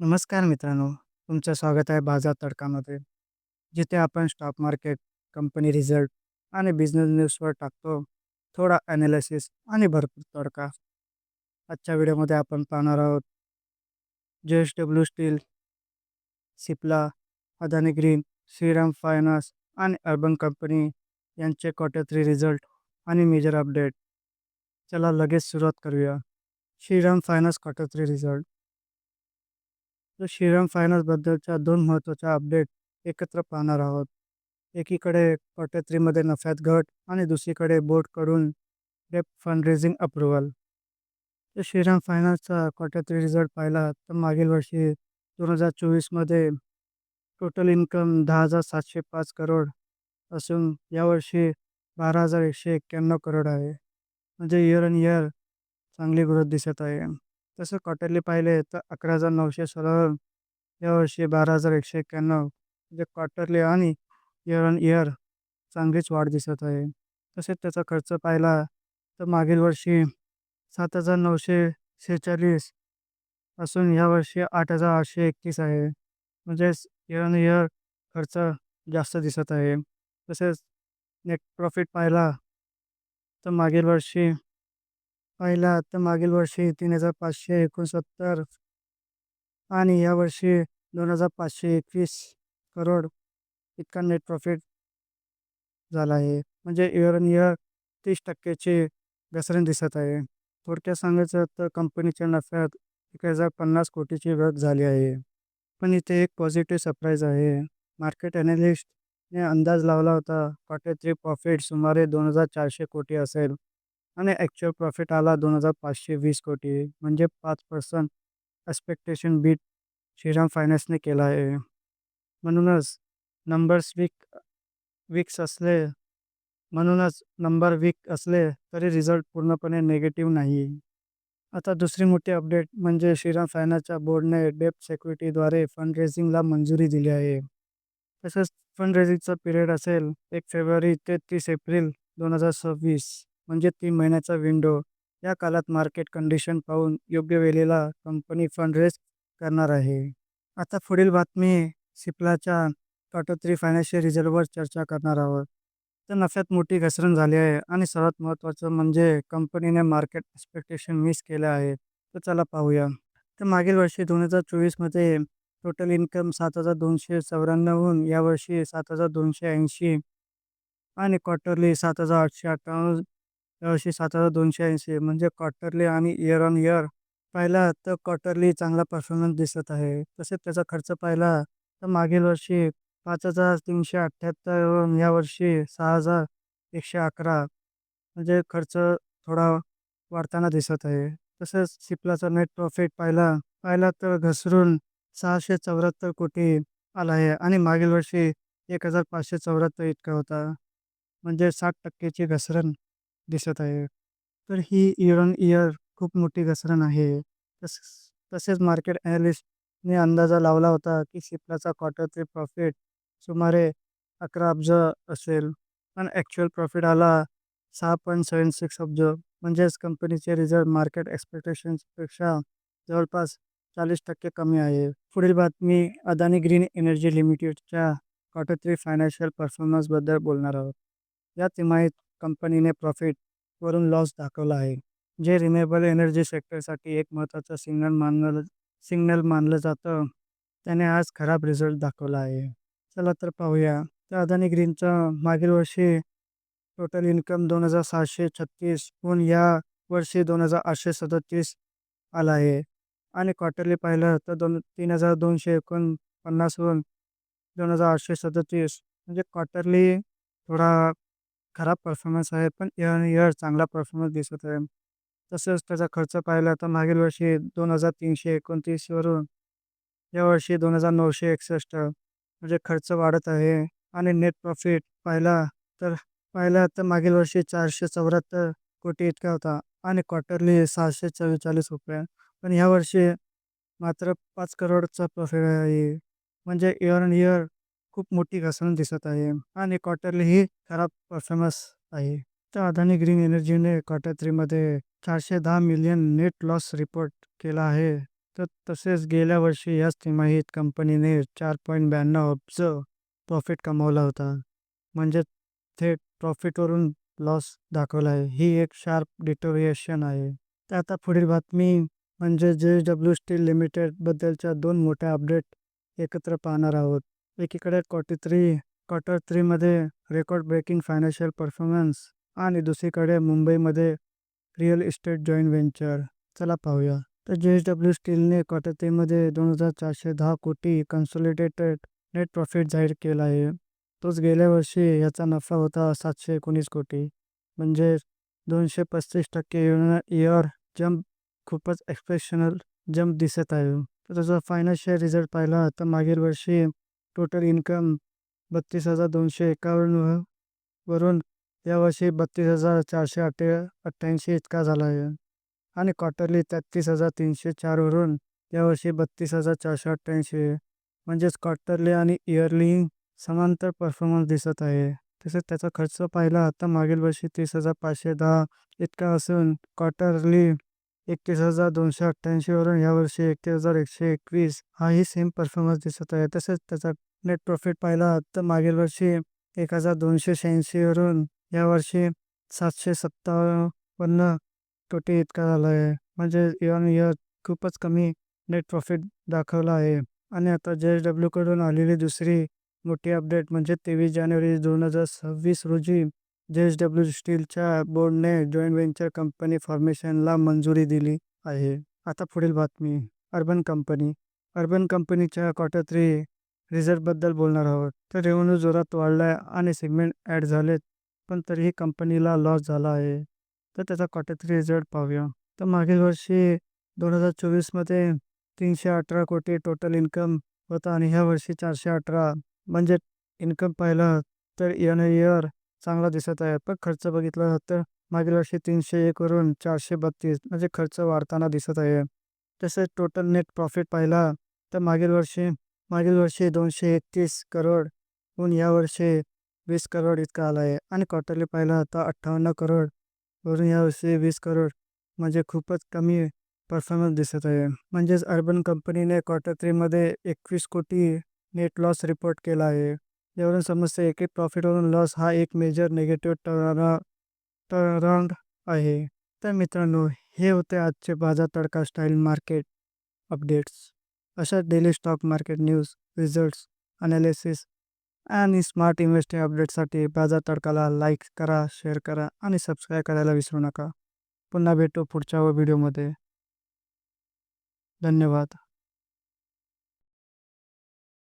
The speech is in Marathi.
नमस्कार मित्रांनो, तुमचं स्वागत आहे बाजार तडकामध्ये, जिथे आपण स्टॉक मार्केट, कंपनी रिझल्ट आणि बिझनेस न्यूजवर टाकतो थोडा ॲनालिसिस आणि भरपूर तडका. आजच्या व्हिडिओमध्ये आपण पाहणार आहोत JSW steel, Cipla, Adani green, Shriram finance आणि अर्बन कंपनी यांचे क्वार्टर 3 रिझल्ट आणि मेजर अपडेट. चला लगेच सुरुवात करूया. Shriram finance quarter 3 result. तर श्रीराम फायनान्सबद्दलच्या दोन महत्त्वाच्या अपडेट एकत्र पाहणार आहोत. एकीकडे क्वार्टर 3 मध्ये नफ्यात घट आणि दुसरीकडे बोर्डकडून डेप फंडरेझिंग अप्रूव्हल. तर श्रीराम फायनान्सचा क्वार्टर 3 रिझल्ट पाहिला तर मागील वर्षी 2024मध्ये टोटल इन्कम 10,705 करोड असून यावर्षी 12,191 करोड आहे. म्हणजे इयर ऑन इयर चांगली ग्रोथ दिसत आहे. तसं क्वार्टरली पाहिले तर 11,916 यावर्षी 12,191 म्हणजे क्वार्टरली आणि इयर ऑन इयर चांगलीच वाढ दिसत आहे. तसेच त्याचा खर्च पाहिला तर मागील वर्षी 7,946 असून यावर्षी 8,831 आहे. म्हणजेच इयर ऑन इयर खर्च जास्त दिसत आहे. तसेच नेट प्रॉफिट पाहिला तर मागील वर्षी 3,569 आणि यावर्षी 2,521 करोड इतका नेट प्रॉफिट झाला आहे. म्हणजे इयर ऑन इयर 30% घसरण दिसत आहे. थोडक्यात सांगायचं तर कंपनीच्या नफ्यात 1,050 कोटीची घट झाली आहे. पण इथे एक पॉझिटिव्ह सरप्राईज आहे. मार्केट ॲनालिस्टने अंदाज लावला होता क्वार्टर 3 प्रॉफिट सुमारे 2,400 कोटी असेल आणि ॲक्चुअल प्रॉफिट आला 2,520 कोटी. म्हणजे 5% एक्स्पेक्टेशन बीट श्रीराम फायनान्सने केला आहे. म्हणूनच नंबर्स वीक्स असले म्हणूनच नंबर वीक असले तरी रिझल्ट पूर्णपणे निगेटिव्ह नाही. आता दुसरी मोठी अपडेट म्हणजे श्रीराम फायनान्सच्या बोर्डने डेब्ट सिक्युरिटीद्वारे फंडरेझिंगला मंजुरी दिली आहे. तसंच फंडरेझिंगचा पिरियड असेल 1 फेब्रुवारी ते 30 एप्रिल 2026 म्हणजे 3 महिन्याचा विंडो. या काळात मार्केट कंडिशन पाहून योग्य वेळेला कंपनी फंडरेज करणार आहे. आता पुढील बातमी सिप्लाच्या क्वार्टर 3 फायनान्शियल रिझल्टवर चर्चा करणार आहोत. तर नफ्यात मोठी घसरण झाली आहे आणि सर्वात महत्त्वाचं म्हणजे कंपनीने मार्केट एक्स्पेक्टेशन मिस केले आहेत. तर चला पाहूया. तर मागील वर्षी 2024मध्ये टोटल इन्कम 7,294हून यावर्षी 7,280 आणि क्वार्टरली 7,858 यावर्षी 7,280 म्हणजे क्वार्टरली आणि इयर ऑन इयर पाहिला तर क्वार्टरली चांगला परफॉर्मन्स दिसत आहे. तसेच त्याचा खर्च पाहिला तर मागील वर्षी 5,378 वरून यावर्षी 6,111 म्हणजे खर्च थोडा वाढताना दिसत आहे. तसेच सिप्लाचा नेट प्रॉफिट पाहिला पाहिला तर घसरून 674 कोटी आला आहे आणि मागील वर्षी 1,574 इतका होता. म्हणजे 60%ची घसरण दिसत आहे. तर ही इयर ऑन इयर खूप मोठी घसरण आहे. तस तसेच मार्केट ॲनालिस्टने अंदाजा लावला होता की सिप्लाचा क्वार्टर 3 प्रॉफिट सुमारे 11 अब्ज असेल. पण ॲक्चुअल प्रॉफिट आला 6.76 अब्ज. म्हणजेच कंपनीचे रिझल्ट मार्केट एक्स्पेक्टेशन्सपेक्षा जवळपास 40% कमी आहे. पुढील बातमी अदानी ग्रीन एनर्जी लिमिटेडच्या क्वार्टर 3 फायनान्शियल परफॉर्मन्सबद्दल बोलणार आहोत. या तिमाहीत कंपनीने प्रॉफिट वरून लॉस दाखवला आहे, जे रिन्युएबल एनर्जी सेक्टरसाठी एक महत्त्वाचा सिग्नल मानलं जातं. त्याने आज खराब रिझल्ट दाखवला आहे. चला तर पाहूया. तर अदानी ग्रीनचं मागील वर्षी टोटल इन्कम 2,736 हून या वर्षी 2,837 आला आहे आणि क्वार्टरली पाहिलं तर 3,249 हून 2,837 म्हणजे क्वार्टरली थोडा खराब परफॉर्मन्स आहे, पण इयर इयर चांगला परफॉर्मन्स दिसत आहे. तसंच त्याचा खर्च पाहिला तर मागील वर्षी 2,329 वरून यावर्षी 2,961 म्हणजे खर्च वाढत आहे आणि नेट प्रॉफिट तर मागील वर्षी 474 कोटी इतका होता आणि क्वार्टरली 644 रुपये. पण यावर्षी मात्र 5 करोडचा प्रॉफिट आहे. म्हणजे इयर ऑन इयर खूप मोठी घसरण दिसत आहे आणि क्वार्टरली ही खराब परफॉर्मन्स आहे. तर अदानी ग्रीन एनर्जीने क्वार्टर 3 मध्ये 410 मिलियन नेट लॉस रिपोर्ट केला आहे. तर तसेच गेल्या वर्षी याच तिमाहीत कंपनीने 4.92 अब्ज प्रॉफिट कमावला होता. म्हणजे थेट प्रॉफिटवरून लॉस दाखवला आहे. ही एक शार्प डिटोरिएशन आहे. तर आता पुढील बातमी म्हणजे JSW स्टील लिमिटेडबद्दलच्या 2 मोठ्या अपडेट एकत्र पाहणार आहोत. एकीकडे क्वार्टर 3 मध्ये रेकॉर्ड ब्रेकिंग फायनान्शियल परफॉर्मन्स आणि दुसरीकडे मुंबईमध्ये रिअल इस्टेट जॉईंट व्हेंचर. चला पाहूया. तर JSW स्टीलने क्वार्टर 3 मध्ये 2,410 कोटी कन्सोलिडेटेड नेट प्रॉफिट जाहीर केला आहे. तोच गेल्या वर्षी याचा नफा होता 719 कोटी, म्हणजे 235% इयर जंप. खूपच एक्सप्रेशनल जंप दिसत आहे. तर त्याचा फायनान्शियल रिझल्ट पाहिला तर मागील वर्षी टोटल इन्कम 32,251 वरून यावर्षी 32,488 इतका झाला आहे आणि क्वार्टरली 33,304 वरून यावर्षी 32,488 आहे. म्हणजेच क्वार्टरली आणि इयरली समांतर परफॉर्मन्स दिसत आहे. तसेच त्याचा खर्च पाहिला तर मागील वर्षी 30,510 इतका असून क्वार्टरली 31,288 वरून यावर्षी 31,121 हाही सेम परफॉर्मन्स दिसत आहे. तसेच त्याचा नेट प्रॉफिट पाहिला तर मागील वर्षी 1,286 वरून यावर्षी 757 कोटी इतका झाला आहे. म्हणजे इयर इयर खूपच कमी नेट प्रॉफिट दाखवला आहे. आणि आता JSW कडून आलेली दुसरी मोठी अपडेट म्हणजे 23 जानेवारी 2026 रोजी JSW स्टीलच्या बोर्डने जॉईंट व्हेंचर कंपनी फॉर्मेशनला मंजुरी दिली आहे. आता पुढील बातमी अर्बन कंपनीच्या क्वार्टर 3 रिझल्टबद्दल बोलणार आहोत. तर रेव्हेन्यू जोरात वाढलाय आणि सेगमेंट ॲड झालेत, पण तरीही कंपनीला लॉस झाला आहे. तर त्याचा क्वार्टर 3 रिझल्ट पाहूया. तर मागील वर्षी 2024मध्ये 318 कोटी टोटल इन्कम होता आणि ह्या वर्षी 418. म्हणजे इन्कम पाहिला तर इयर चांगला दिसत आहे. पण खर्च बघितला तर मागील वर्षी 301 वरून 432 म्हणजे खर्च वाढताना दिसत आहे. तसेच टोटल नेट प्रॉफिट पाहिला तर मागील वर्षी 231 करोड होऊन यावर्षी 20 करोड इतका आला आहे आणि क्वार्टरली पाहिला तर 58 करोड वरून यावर्षी 20 करोड. म्हणजे खूपच कमी परफॉर्मन्स दिसत आहे. म्हणजेच अर्बन कंपनीने क्वार्टर 3 मध्ये 21 कोटी नेट लॉस रिपोर्ट केला आहे. यावरून समजते की प्रॉफिटवरून लॉस हा एक मेजर निगेटिव्ह टर्न आहे. तर मित्रांनो, हे होते आजचे बाजार तडका स्टाईल मार्केट अपडेट्स. अशा daily stock market news, results, analysis आणि स्मार्ट इन्व्हेस्टिंग अपडेटसाठी बाजार तडकाला लाईक करा, शेअर करा आणि सबस्क्राईब करायला विसरू नका. पुन्हा भेटू पुढच्या व्हिडिओमध्ये. धन्यवाद.